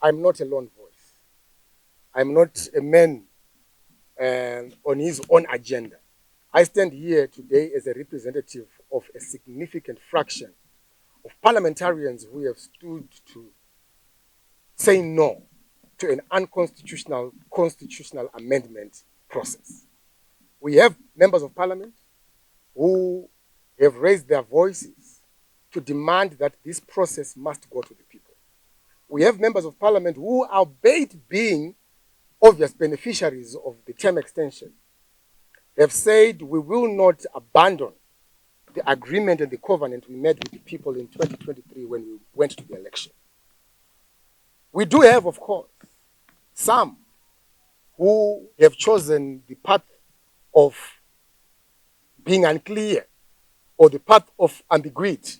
I'm not a lone voice. I'm not a man on his own agenda. I stand here today as a representative of a significant fraction of parliamentarians who have stood to say no to an unconstitutional constitutional amendment process. We have members of parliament who have raised their voices to demand that this process must go to the people. We have members of parliament who, albeit being obvious beneficiaries of the term extension, have said we will not abandon the agreement and the covenant we made with the people in 2023 when we went to the election. We do have, of course, some who have chosen the path of being unclear or the path of ambiguity.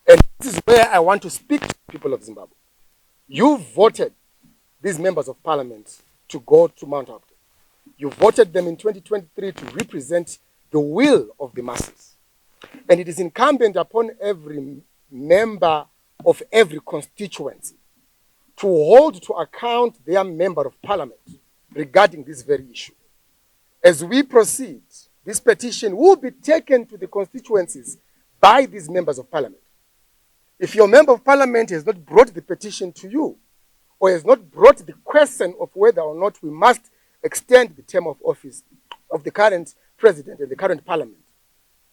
And this is where I want to speak to the people of Zimbabwe. You voted these members of parliament to go to Mount Upton. You voted them in 2023 to represent the will of the masses. And it is incumbent upon every member of every constituency to hold to account their member of parliament regarding this very issue. As we proceed, this petition will be taken to the constituencies by these members of parliament. If your member of parliament has not brought the petition to you, or has not brought the question of whether or not we must extend the term of office of the current president and the current parliament,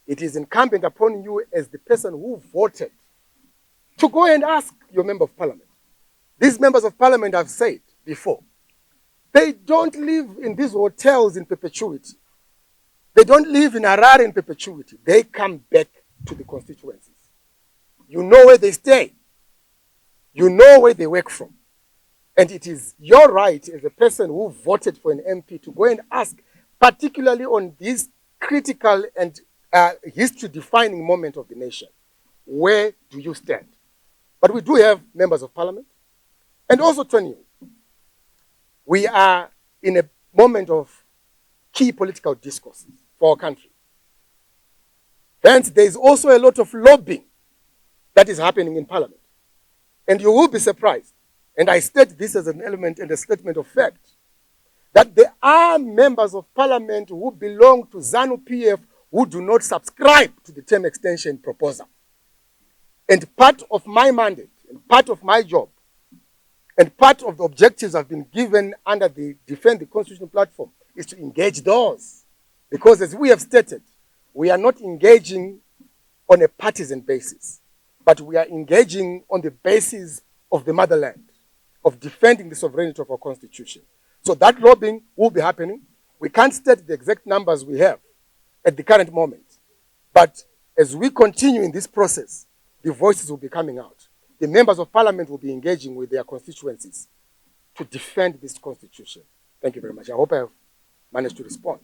it is incumbent upon you as the person who voted to go and ask your member of parliament. These members of parliament have said before, they don't live in these hotels in perpetuity. They don't live in Harare in perpetuity. They come back to the constituencies. You know where they stay. You know where they work from. And it is your right as a person who voted for an MP to go and ask, particularly on this critical and history-defining moment of the nation, where do you stand? But we do have members of parliament. And also, Tony, we are in a moment of key political discourses for our country. Hence, there is also a lot of lobbying that is happening in parliament. And you will be surprised, and I state this as an element and a statement of fact, that there are members of parliament who belong to Zanu PF who do not subscribe to the term extension proposal. And part of my mandate, and part of my job, and part of the objectives I've been given under the Defend the Constitution platform is to engage those. Because as we have stated, we are not engaging on a partisan basis, but we are engaging on the basis of the motherland, of defending the sovereignty of our constitution. So that lobbying will be happening. We can't state the exact numbers we have at the current moment. But as we continue in this process, the voices will be coming out. The members of parliament will be engaging with their constituencies to defend this constitution. Thank you very much. I hope I have managed to respond.